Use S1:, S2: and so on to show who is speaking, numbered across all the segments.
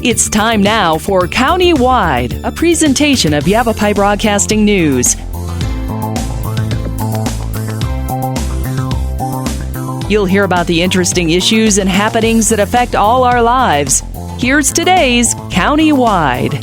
S1: It's time now for County-Wide, a presentation of Yavapai Broadcasting News. You'll hear about the interesting issues and happenings that affect all our lives. Here's today's County-Wide.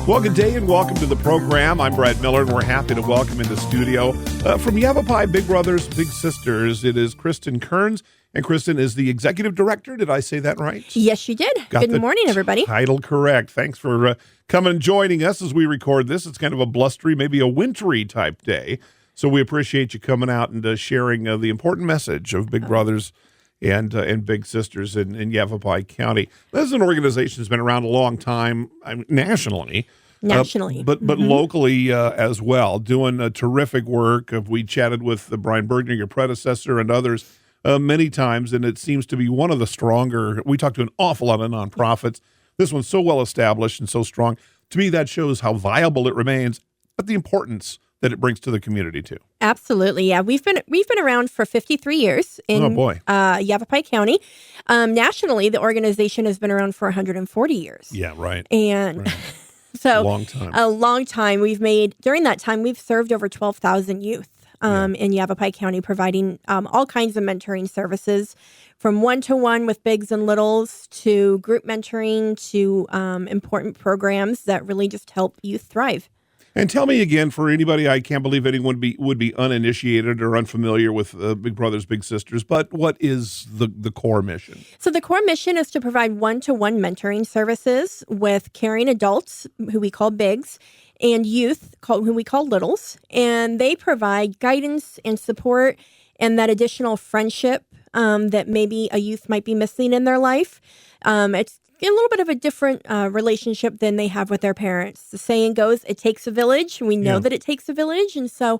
S2: Well, good day and welcome to the program. I'm Brad Miller, and we're happy to welcome in the studio from Yavapai Big Brothers Big Sisters. It is Kristen Kerns, and Kristen is the executive director. Did I say that right?
S3: Yes, you did. Good morning, everybody.
S2: Title correct. Thanks for coming and joining us as we record this. It's kind of a blustery, maybe a wintry type day. So we appreciate you coming out and sharing the important message of Big Brothers and Big Sisters in Yavapai County. This is an organization that's been around a long time, nationally. But locally as well, doing terrific work. We chatted with Brian Bergner, your predecessor, and others many times, and it seems to be one of the stronger. We talked to an awful lot of nonprofits. This one's so well established and so strong. To me, that shows how viable it remains, but the importance that it brings to the community too.
S3: Absolutely, yeah. We've been around for 53 years in Yavapai County. Nationally, the organization has been around for 140 years.
S2: Yeah, right.
S3: And so
S2: a
S3: long time. During that time, we've served over 12,000 youth in Yavapai County, providing all kinds of mentoring services, from one-to-one with bigs and littles to group mentoring to important programs that really just help youth thrive.
S2: And tell me again, for anybody, I can't believe anyone would be uninitiated or unfamiliar with Big Brothers Big Sisters, but what is the core mission?
S3: So the core mission is to provide one-to-one mentoring services with caring adults, who we call bigs, and youth, who we call littles. And they provide guidance and support and that additional friendship that maybe a youth might be missing in their life. It's a little bit of a different relationship than they have with their parents. The saying goes, it takes a village. We know that it takes a village. And so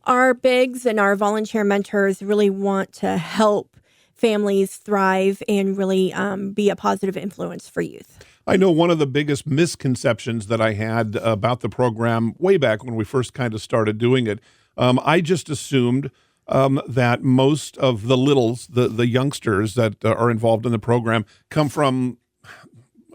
S3: our bigs and our volunteer mentors really want to help families thrive and really be a positive influence for youth.
S2: I know one of the biggest misconceptions that I had about the program way back when we first kind of started doing it, I just assumed that most of the littles, the youngsters that are involved in the program, come from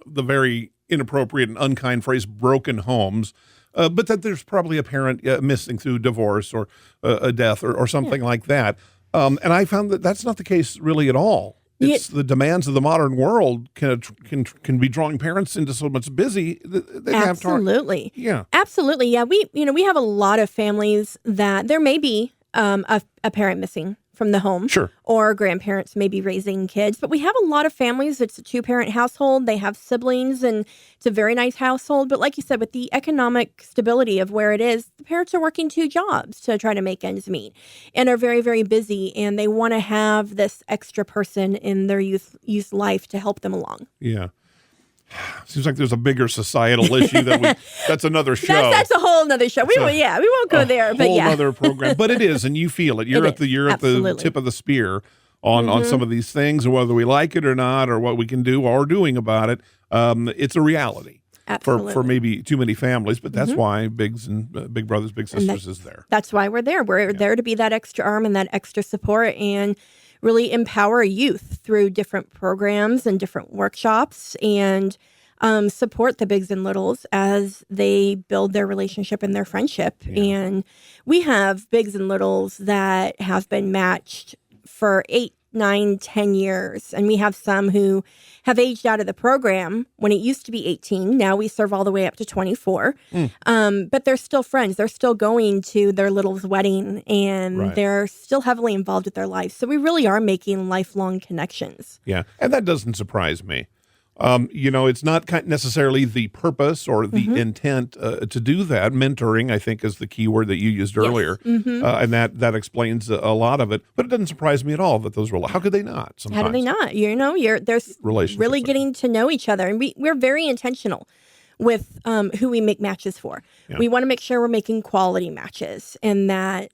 S2: the very inappropriate and unkind phrase, broken homes, but that there's probably a parent missing through divorce or a death or something like that. And I found that that's not the case really at all. It's the demands of the modern world can be drawing parents into so much busy. They
S3: Absolutely. Absolutely. Yeah. We have a lot of families that there may be a parent missing from the home.
S2: Sure.
S3: Or grandparents may be raising kids. But we have a lot of families. It's a two-parent household. They have siblings, and it's a very nice household. But like you said, with the economic stability of where it is, the parents are working 2 jobs to try to make ends meet and are very, very busy. And they want to have this extra person in their youth life to help them along.
S2: Yeah. Seems like there's a bigger societal issue that's another show.
S3: That's a whole other show. We won't go there, but
S2: whole other program. But it is, and you feel it. You're at the tip of the spear on some of these things, and whether we like it or not, or what we can do or doing about it. It's a reality for maybe too many families, but that's why Bigs and Big Brothers Big Sisters is there.
S3: That's why we're there. We're there to be that extra arm and that extra support, and really empower youth through different programs and different workshops, and support the bigs and littles as they build their relationship and their friendship. Yeah. And we have bigs and littles that have been matched for 8, 9, 10 years. And we have some who have aged out of the program when it used to be 18. Now we serve all the way up to 24. But they're still friends. They're still going to their little's wedding, and they're still heavily involved with their lives. So we really are making lifelong connections.
S2: Yeah. And that doesn't surprise me. It's not necessarily the purpose or the intent to do that. Mentoring, I think, is the key word that you used earlier. And that explains a lot of it. But it doesn't surprise me at all that those how could they not sometimes?
S3: How do they not? There's really getting to know each other. And we're very intentional with who we make matches for. Yeah. We want to make sure we're making quality matches, and that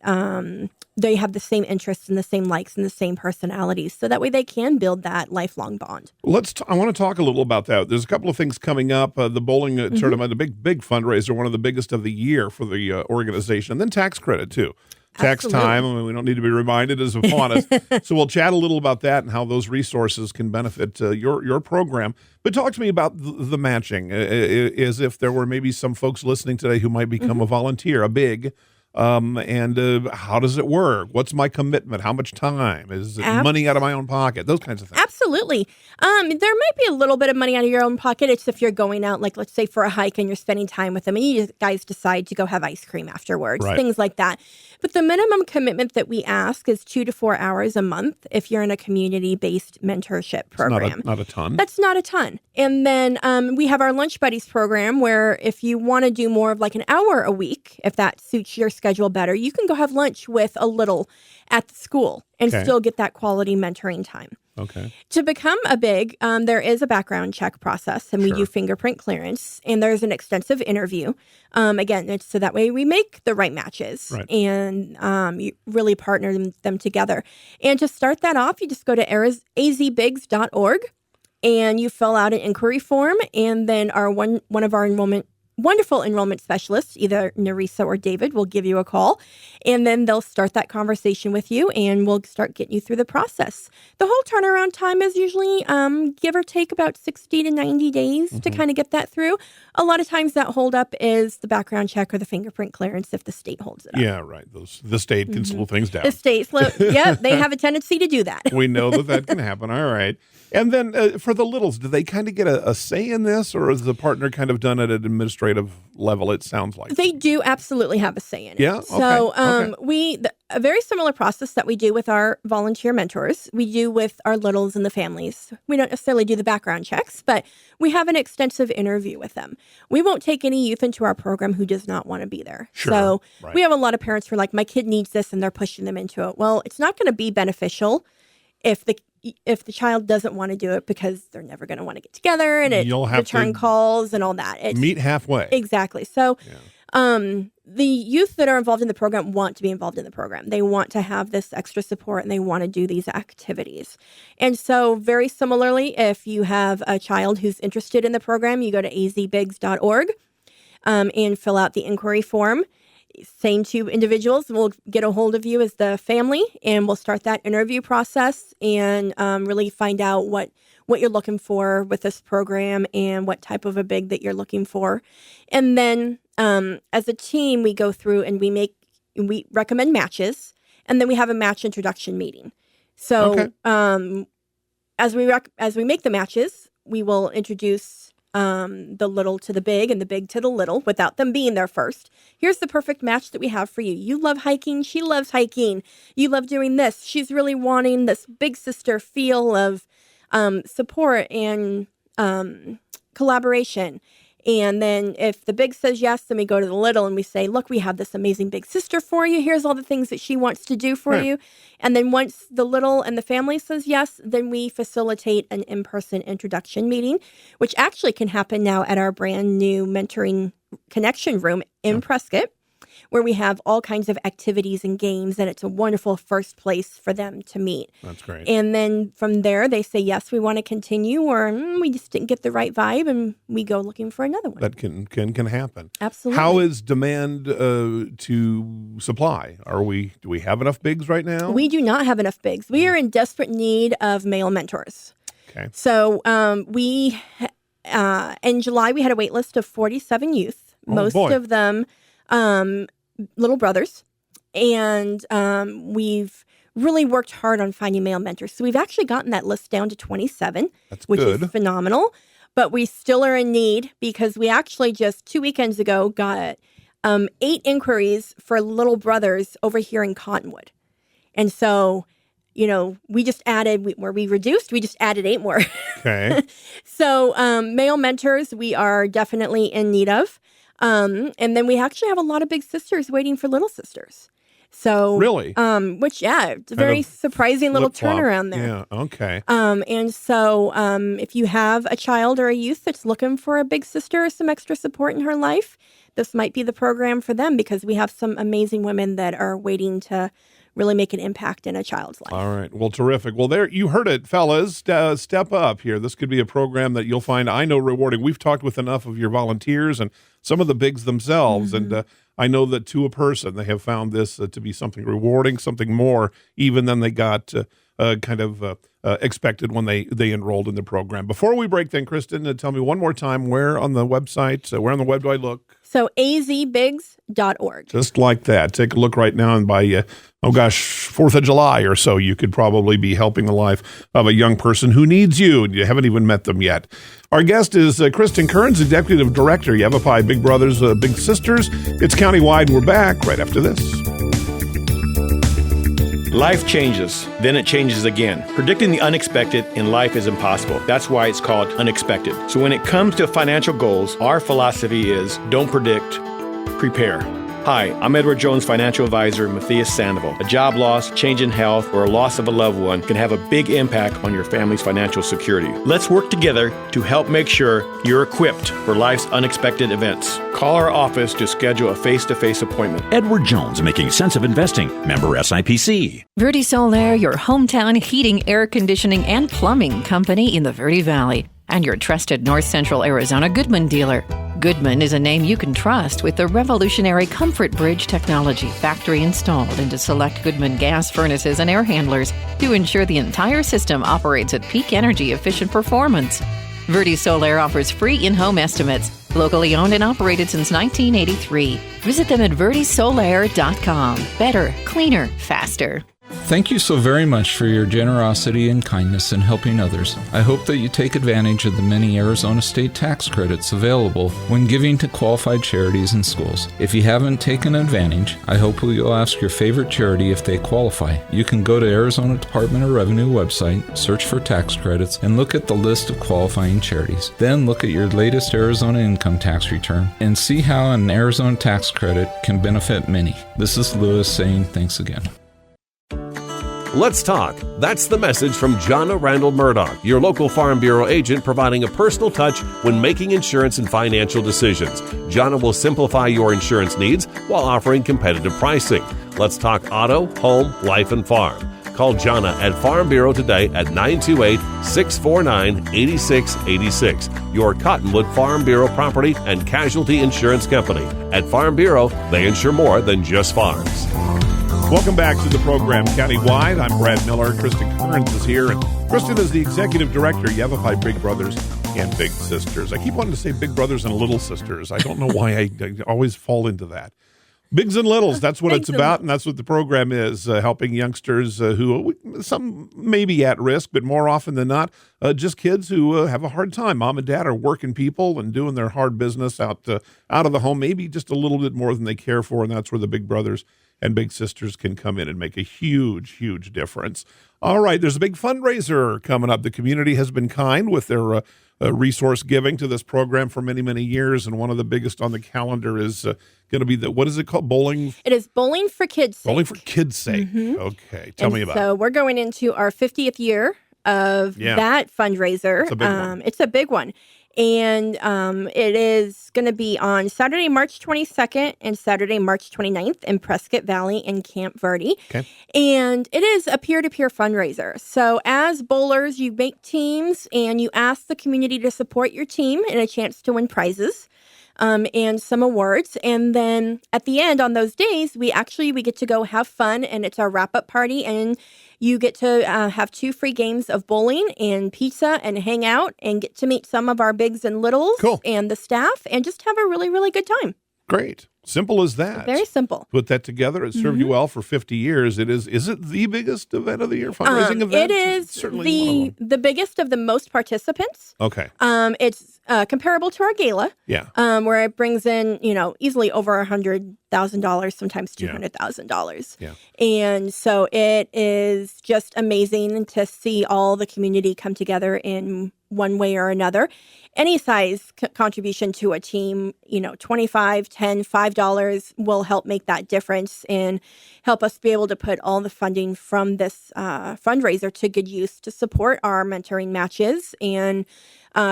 S3: they have the same interests and the same likes and the same personalities, so that way they can build that lifelong bond.
S2: I want to talk a little about that. There's a couple of things coming up. The bowling tournament, a big fundraiser, one of the biggest of the year for the organization, and then tax credit too. text
S3: Absolutely.
S2: time. I mean, we don't need to be reminded as upon us. So we'll chat a little about that and how those resources can benefit your program. But talk to me about the matching, as if there were maybe some folks listening today who might become a volunteer, a big. And how does it work? What's my commitment? How much time? Is it money out of my own pocket? Those kinds of things.
S3: Absolutely. There might be a little bit of money out of your own pocket. It's if you're going out, like let's say for a hike and you're spending time with them and you guys decide to go have ice cream afterwards,
S2: Right.
S3: things like that. But the minimum commitment that we ask is 2 to 4 hours a month if you're in a community-based mentorship program.
S2: Not a ton.
S3: That's not a ton. And then we have our Lunch Buddies program where if you want to do more of like an hour a week, if that suits your schedule better, you can go have lunch with a little at the school and still get that quality mentoring time.
S2: Okay.
S3: To become a big, there is a background check process, and we do fingerprint clearance, and there's an extensive interview. Again, it's so that way we make the right matches and you really partner them together. And to start that off, you just go to azbigs.org and you fill out an inquiry form, and then one of our wonderful enrollment specialists, either Narisa or David, will give you a call, and then they'll start that conversation with you, and we'll start getting you through the process. The whole turnaround time is usually, give or take, about 60 to 90 days to kind of get that through. A lot of times that holdup is the background check or the fingerprint clearance if the state holds it up.
S2: Yeah, right. The state can slow things down.
S3: The state, they have a tendency to do that.
S2: We know that can happen. All right. And then for the littles, do they kind of get a say in this, or is the partner kind of done at an administrative level, it sounds like?
S3: They do absolutely have a say in it.
S2: Yeah?
S3: So
S2: Okay.
S3: a very similar process that we do with our volunteer mentors, we do with our littles and the families. We don't necessarily do the background checks, but we have an extensive interview with them. We won't take any youth into our program who does not want to be there.
S2: Sure.
S3: So
S2: Right.
S3: we have a lot of parents who are like, my kid needs this, and they're pushing them into it. Well, it's not going to be beneficial if the child doesn't want to do it because they're never going to want to get together and
S2: You'll have
S3: return
S2: to
S3: calls and all that.
S2: meet halfway.
S3: Exactly. So the youth that are involved in the program want to be involved in the program. They want to have this extra support and they want to do these activities. And so very similarly, if you have a child who's interested in the program, you go to azbigs.org and fill out the inquiry form. Same two individuals will get a hold of you as the family, and we'll start that interview process and really find out what you're looking for with this program and what type of a big that you're looking for. And then as a team, we go through and we recommend matches, and then we have a match introduction meeting. So as we make the matches, we will introduce the little to the big and the big to the little without them being there first. Here's the perfect match that we have for you. You love hiking. She loves hiking. You love doing this. She's really wanting this big sister feel of support and collaboration. And then if the big says yes, then we go to the little and we say, look, we have this amazing big sister for you. Here's all the things that she wants to do for you. And then once the little and the family says yes, then we facilitate an in-person introduction meeting, which actually can happen now at our brand new mentoring connection room in Prescott, where we have all kinds of activities and games, and it's a wonderful first place for them to meet.
S2: That's great.
S3: And then from there, they say, yes, we want to continue, or we just didn't get the right vibe, and we go looking for another one.
S2: That can happen.
S3: Absolutely.
S2: How is demand to supply? Do we have enough bigs right now?
S3: We do not have enough bigs. We are in desperate need of male mentors.
S2: Okay.
S3: So in July, we had a wait list of 47 youth, most of them little brothers. And we've really worked hard on finding male mentors. So we've actually gotten that list down to 27, which is phenomenal. But we still are in need because we actually just 2 weekends ago got 8 inquiries for little brothers over here in Cottonwood. And so, we just added, where we reduced, we just added 8 more.
S2: Okay.
S3: So male mentors, we are definitely in need of. And then we actually have a lot of big sisters waiting for little sisters. So
S2: really,
S3: it's a very surprising little turnaround there.
S2: Yeah. Okay.
S3: And so if you have a child or a youth that's looking for a big sister or some extra support in her life, this might be the program for them because we have some amazing women that are waiting to really make an impact in a child's life.
S2: All right. Well, terrific. Well, there you heard it, fellas. Step up here. This could be a program that you'll find, I know, rewarding. We've talked with enough of your volunteers and some of the bigs themselves, and I know that to a person, they have found this to be something rewarding, something more even than they got expected when they enrolled in the program. Before we break, then, Kristen, tell me one more time where on the website, where on the web do I look?
S3: So azbigs.org.
S2: Just like that. Take a look right now, and by 4th of July or so, you could probably be helping the life of a young person who needs you, and you haven't even met them yet. Our guest is Kristen Kerns, Executive Director, Yavapai Big Brothers, Big Sisters. It's countywide. We're back right after this.
S4: Life changes, then it changes again. Predicting the unexpected in life is impossible. That's why it's called unexpected. So when it comes to financial goals, our philosophy is don't predict, prepare. Hi, I'm Edward Jones financial advisor Matthias Sandoval. A job loss, change in health, or a loss of a loved one can have a big impact on your family's financial security. Let's work together to help make sure you're equipped for life's unexpected events. Call our office to schedule a face-to-face appointment.
S5: Edward Jones, making sense of investing. Member SIPC.
S6: Verde Solaire, your hometown heating, air conditioning, and plumbing company in the Verde Valley. And your trusted North Central Arizona Goodman dealer. Goodman is a name you can trust with the revolutionary Comfort Bridge technology factory installed into select Goodman gas furnaces and air handlers to ensure the entire system operates at peak energy efficient performance. Verde Solaire offers free in-home estimates, locally owned and operated since 1983. Visit them at verdesolaire.com. Better, cleaner, faster.
S7: Thank you so very much for your generosity and kindness in helping others. I hope that you take advantage of the many Arizona state tax credits available when giving to qualified charities and schools. If you haven't taken advantage, I hope you'll ask your favorite charity if they qualify. You can go to Arizona Department of Revenue website, search for tax credits, and look at the list of qualifying charities. Then look at your latest Arizona income tax return and see how an Arizona tax credit can benefit many. This is Lewis saying thanks again.
S8: Let's talk. That's the message from Jonna Randall Murdoch, your local Farm Bureau agent, providing a personal touch when making insurance and financial decisions. Jonna will simplify your insurance needs while offering competitive pricing. Let's talk auto, home, life, and farm. Call Jonna at Farm Bureau today at 928-649-8686. Your Cottonwood Farm Bureau Property and Casualty Insurance Company. At Farm Bureau, they insure more than just farms.
S2: Welcome back to the program Countywide. I'm Brad Miller. Kristen Kerns is here. And Kristen is the Executive Director, Yavapai Big Brothers and Big Sisters. I keep wanting to say Big Brothers and Little Sisters. I don't know why I always fall into that. Bigs and Littles, that's what it's about, and that's what the program is, helping youngsters who, some may be at risk, but more often than not, just kids who have a hard time. Mom and dad are working people and doing their hard business out of the home, maybe just a little bit more than they care for, and that's where the Big Brothers and Big Sisters can come in and make a huge, huge difference. All right, there's a big fundraiser coming up. The community has been kind with their resource giving to this program for many, many years, and one of the biggest on the calendar is going to be what is it called? Bowling?
S3: It is Bowling for Kids' Sake.
S2: Bowling for Kids' Sake. Mm-hmm. Okay, tell me about it.
S3: So we're going into our 50th year of that fundraiser.
S2: It's a big one.
S3: It's a big one. And it is going to be on Saturday, March 22nd and Saturday, March 29th in Prescott Valley in Camp Verde. Okay. And it is a peer-to-peer fundraiser. So as bowlers, you make teams and you ask the community to support your team and a chance to win prizes and some awards. And then at the end on those days, we get to go have fun, and it's our wrap-up party, and you get to have 2 free games of bowling and pizza and hang out and get to meet some of our bigs and littles and the staff and just have a really, really good time.
S2: Great. Simple as that.
S3: Very simple.
S2: Put that together. It served you well for 50 years. Is it the biggest event of the year, fundraising event?
S3: It is the biggest of the most participants.
S2: Okay.
S3: It's comparable to our gala.
S2: Yeah.
S3: Where it brings in, easily over $100,000, sometimes $200,000.
S2: Yeah.
S3: And so it is just amazing to see all the community come together in one way or another. Any size contribution to a team, $25, $10, $5 will help make that difference and help us be able to put all the funding from this fundraiser to good use to support our mentoring matches and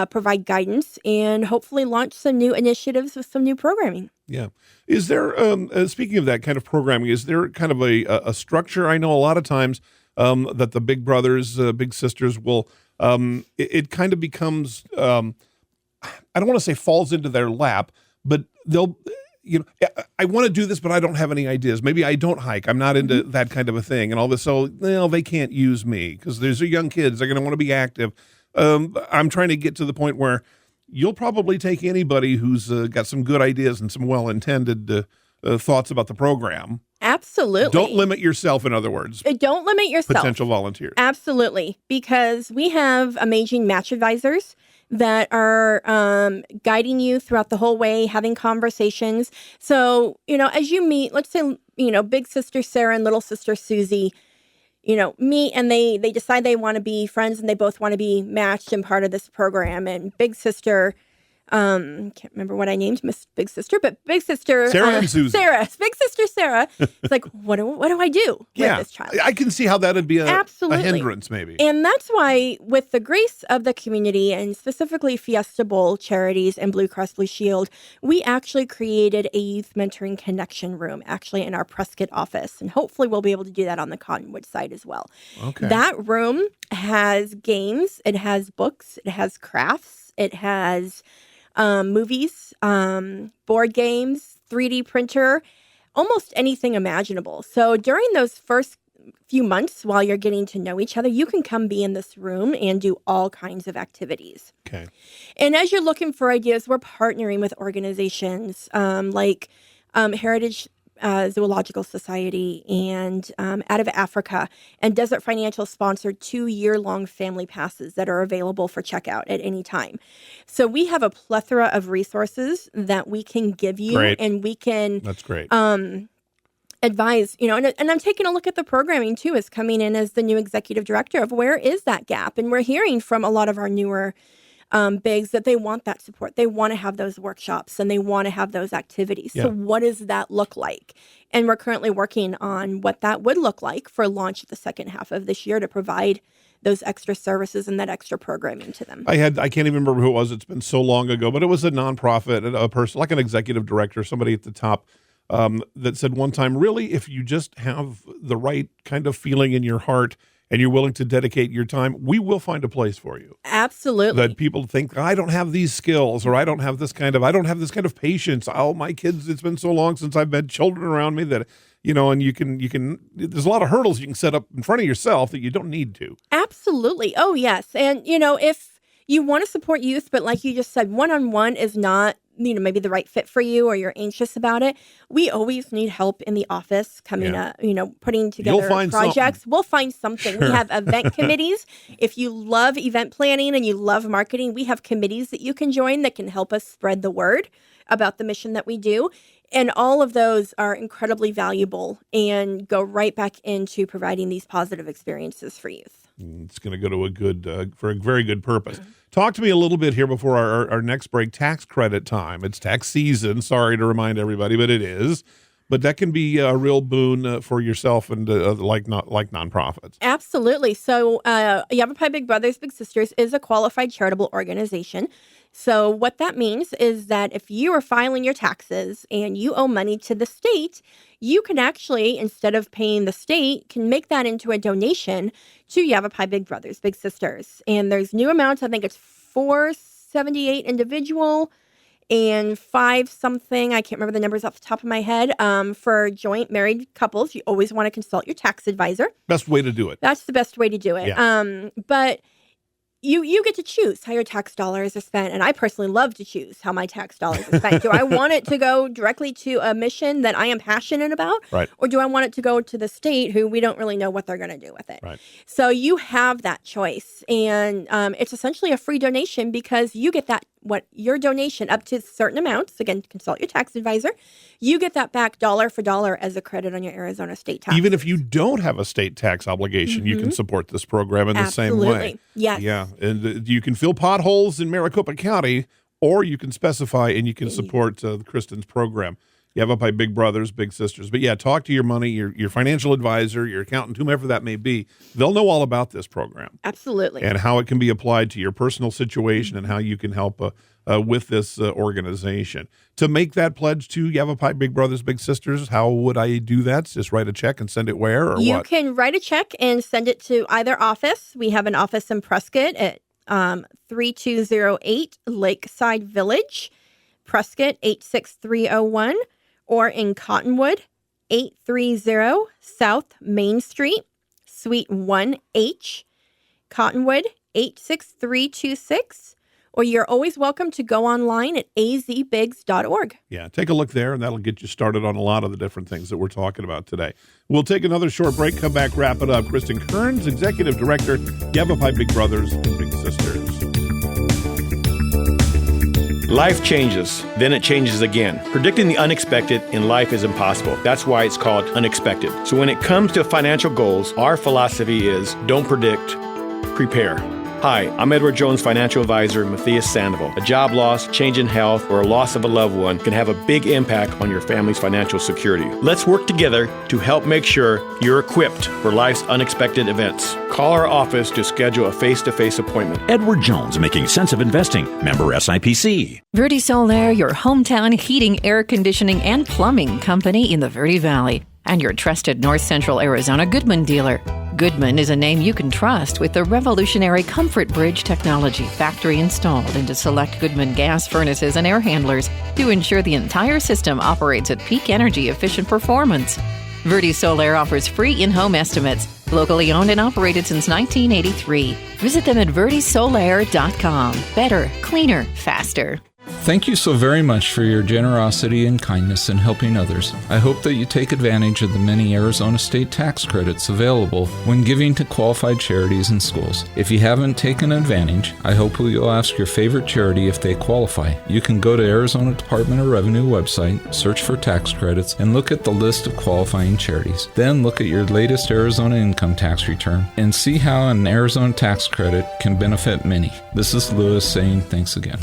S3: provide guidance and hopefully launch some new initiatives with some new programming. Yeah.
S2: Is there, speaking of that kind of programming, is there kind of a structure? I know a lot of times that the Big Brothers, Big Sisters will, it kind of becomes, I don't want to say falls into their lap, but I want to do this, but I don't have any ideas. Maybe I don't hike. I'm not into that kind of a thing. And all this, so, they can't use me because there's young kids. They're going to want to be active. I'm trying to get to the point where you'll probably take anybody who's got some good ideas and some well-intended thoughts about the program.
S3: Absolutely.
S2: Don't limit yourself, in other words.
S3: Don't limit yourself.
S2: Potential volunteers.
S3: Absolutely. Because we have amazing match advisors that are guiding you throughout the whole way, having conversations. So, as you meet, let's say, big sister Sarah and little sister Susie, meet and they decide they want to be friends and they both want to be matched and part of this program. And big sister, can't remember what I named Miss Big Sister, but Big Sister
S2: Sarah and Susie.
S3: Big Sister Sarah. It's like, what do I do with this child?
S2: I can see how that'd be a
S3: Absolutely.
S2: hindrance, maybe.
S3: And that's why, with the grace of the community and specifically Fiesta Bowl charities and Blue Cross Blue Shield, we actually created a youth mentoring connection room actually in our Prescott office. And hopefully we'll be able to do that on the Cottonwood side as well.
S2: Okay.
S3: That room has games, it has books, it has crafts, it has movies, board games, 3D printer, almost anything imaginable. So during those first few months while you're getting to know each other, you can come be in this room and do all kinds of activities.
S2: Okay.
S3: And as you're looking for ideas, we're partnering with organizations like Heritage Zoological Society and out of Africa, and Desert Financial sponsored 2-year-long family passes that are available for checkout at any time. So we have a plethora of resources that we can give you.
S2: Great.
S3: And we can
S2: That's great.
S3: advise, and I'm taking a look at the programming too, as coming in as the new executive director of where is that gap. And we're hearing from a lot of our newer bigs that they want that support. They want to have those workshops and they want to have those activities.
S2: Yeah.
S3: So what does that look like? And we're currently working on what that would look like for launch the second half of this year to provide those extra services and that extra programming to them.
S2: I can't even remember who it was. It's been so long ago, but it was a nonprofit, a person like an executive director, somebody at the top that said one time, really, if you just have the right kind of feeling in your heart and you're willing to dedicate your time, we will find a place for you.
S3: Absolutely.
S2: That people think, I don't have these skills, or I don't have this kind of patience. Oh, my kids, it's been so long since I've had children around me that, and you can, there's a lot of hurdles you can set up in front of yourself that you don't need to.
S3: Absolutely. Oh, yes. And, if you want to support youth, but like you just said, one-on-one is not, maybe the right fit for you, or you're anxious about it, we always need help in the office coming up, putting together projects.
S2: Something.
S3: We'll find something.
S2: Sure.
S3: We have event committees. If you love event planning and you love marketing, we have committees that you can join that can help us spread the word about the mission that we do. And all of those are incredibly valuable and go right back into providing these positive experiences for youth.
S2: It's going to go to for a very good purpose. Talk to me a little bit here before our next break. Tax credit time. It's tax season. Sorry to remind everybody, but it is. But that can be a real boon for yourself and like nonprofits.
S3: Absolutely. So Yavapai Big Brothers Big Sisters is a qualified charitable organization. So what that means is that if you are filing your taxes and you owe money to the state, you can actually, instead of paying the state, can make that into a donation to Yavapai Big Brothers Big Sisters. And there's new amounts. I think it's $478 individual and $5 something. I can't remember the numbers off the top of my head. For joint married couples, you always want to consult your tax advisor.
S2: Best way to do it.
S3: That's the best way to do it.
S2: Yeah.
S3: But you get to choose how your tax dollars are spent. And I personally love to choose how my tax dollars are spent. Do I want it to go directly to a mission that I am passionate about?
S2: Right.
S3: Or do I want it to go to the state who we don't really know what they're going to do with it?
S2: Right.
S3: So you have that choice. And it's essentially a free donation because you get what your donation up to certain amounts, again, consult your tax advisor, you get that back dollar for dollar as a credit on your Arizona state tax.
S2: Even if you don't have a state tax obligation, you can support this program in the same way.
S3: Yes.
S2: Yeah. And you can fill potholes in Maricopa County, or you can specify and you can support Kristen's program. Yavapai Big Brothers, Big Sisters. But yeah, talk to your money, your financial advisor, your accountant, whomever that may be. They'll know all about this program.
S3: Absolutely.
S2: And how it can be applied to your personal situation and how you can help with this organization. To make that pledge to Yavapai Big Brothers, Big Sisters, how would I do that? Just write a check and send it where or
S3: you
S2: what?
S3: You can write a check and send it to either office. We have an office in Prescott at 3208 Lakeside Village, Prescott 86301. or in Cottonwood, 830 South Main Street, Suite 1H, Cottonwood, 86326. Or you're always welcome to go online at azbigs.org.
S2: Yeah, take a look there, and that'll get you started on a lot of the different things that we're talking about today. We'll take another short break, come back, wrap it up. Kristen Kerns, Executive Director, Yavapai Big Brothers and Big Sisters.
S4: Life changes, then it changes again. Predicting the unexpected in life is impossible. That's why it's called unexpected. So when it comes to financial goals, our philosophy is don't predict, prepare. Hi, I'm Edward Jones financial advisor Matthias Sandoval. A job loss, change in health, or a loss of a loved one can have a big impact on your family's financial security. Let's work together to help make sure you're equipped for life's unexpected events. Call our office to schedule a face-to-face appointment.
S5: Edward Jones, making sense of investing. Member SIPC.
S6: Verde Solaire, your hometown heating, air conditioning, and plumbing company in the Verde Valley, and your trusted North Central Arizona Goodman dealer. Goodman is a name you can trust with the revolutionary Comfort Bridge technology factory installed into select Goodman gas furnaces and air handlers to ensure the entire system operates at peak energy efficient performance. Verde Solaire offers free in-home estimates, locally owned and operated since 1983. Visit them at verdesolaire.com. Better, cleaner, faster.
S7: Thank you so very much for your generosity and kindness in helping others. I hope that you take advantage of the many Arizona state tax credits available when giving to qualified charities and schools. If you haven't taken advantage, I hope you'll ask your favorite charity if they qualify. You can go to Arizona Department of Revenue website, search for tax credits, and look at the list of qualifying charities. Then look at your latest Arizona income tax return and see how an Arizona tax credit can benefit many. This is Lewis saying thanks again.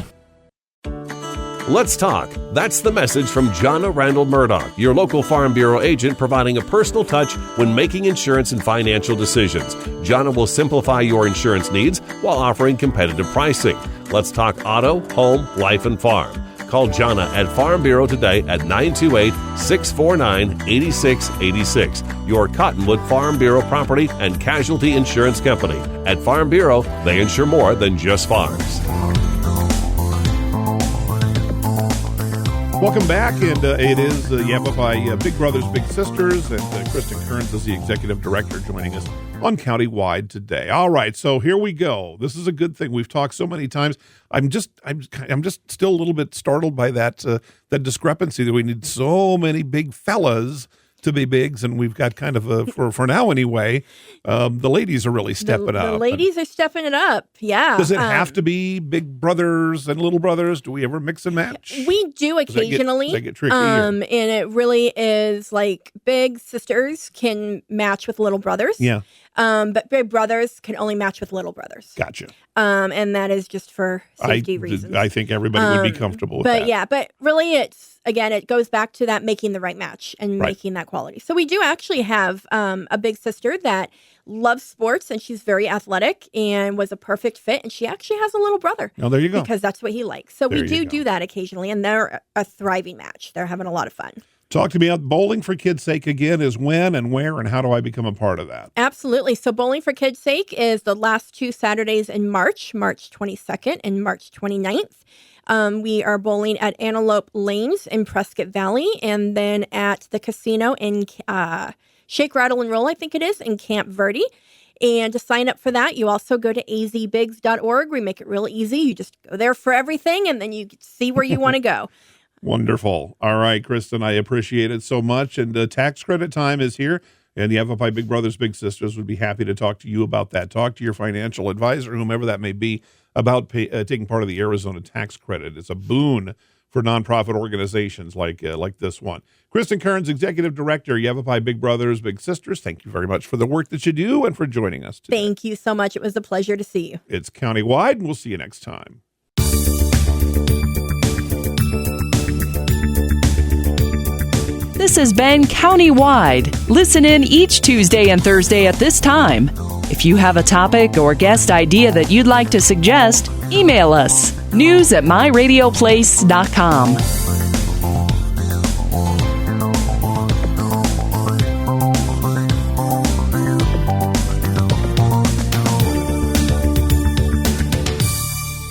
S8: Let's talk. That's the message from Jonna Randall Murdoch, your local Farm Bureau agent, providing a personal touch when making insurance and financial decisions. Jonna will simplify your insurance needs while offering competitive pricing. Let's talk auto, home, life, and farm. Call Jonna at Farm Bureau today at 928-649-8686. Your Cottonwood Farm Bureau property and casualty insurance company. At Farm Bureau, they insure more than just farms.
S2: Welcome back, and it is Yavapai Big Brothers, Big Sisters, and Kristen Kerns is the Executive Director joining us on Countywide today. All right, so here we go. This is a good thing. We've talked so many times. I'm just still a little bit startled by that discrepancy that we need so many big fellas to be bigs, and we've got kind of for now anyway. The ladies are really stepping up.
S3: The ladies are stepping it up. Yeah.
S2: Does it have to be big brothers and little brothers? Do we ever mix and match?
S3: We do occasionally.
S2: Does that get tricky?
S3: And it really is like big sisters can match with little brothers.
S2: Yeah.
S3: But big brothers can only match with little brothers.
S2: Gotcha.
S3: And that is just for safety reasons.
S2: I think everybody would be comfortable with that.
S3: But yeah, but really it goes back to that making the right match and making that quality. So we do actually have a big sister that loves sports, and she's very athletic and was a perfect fit. And she actually has a little brother.
S2: Oh, there you go.
S3: Because that's what he likes. So we do that occasionally, and they're a thriving match. They're having a lot of fun.
S2: Talk to me about Bowling for Kids' Sake again is when and where and how do I become a part of that?
S3: Absolutely. So Bowling for Kids' Sake is the last 2 Saturdays in March 22nd and March 29th. We are bowling at Antelope Lanes in Prescott Valley, and then at the casino in Shake, Rattle, and Roll, I think it is, in Camp Verde. And to sign up for that, you also go to azbigs.org. We make it real easy. You just go there for everything, and then you see where you want to go.
S2: Wonderful. All right, Kristen, I appreciate it so much. And tax credit time is here. And the Yavapai Big Brothers, Big Sisters would be happy to talk to you about that. Talk to your financial advisor, whomever that may be, about taking part of the Arizona tax credit. It's a boon for nonprofit organizations like this one. Kristen Kerns, Executive Director, Yavapai Big Brothers, Big Sisters, thank you very much for the work that you do and for joining us today.
S3: Thank you so much. It was a pleasure to see you.
S2: It's Countywide, and we'll see you next time.
S1: This has been Countywide. Listen in each Tuesday and Thursday at this time. If you have a topic or guest idea that you'd like to suggest, email us, news@myradioplace.com.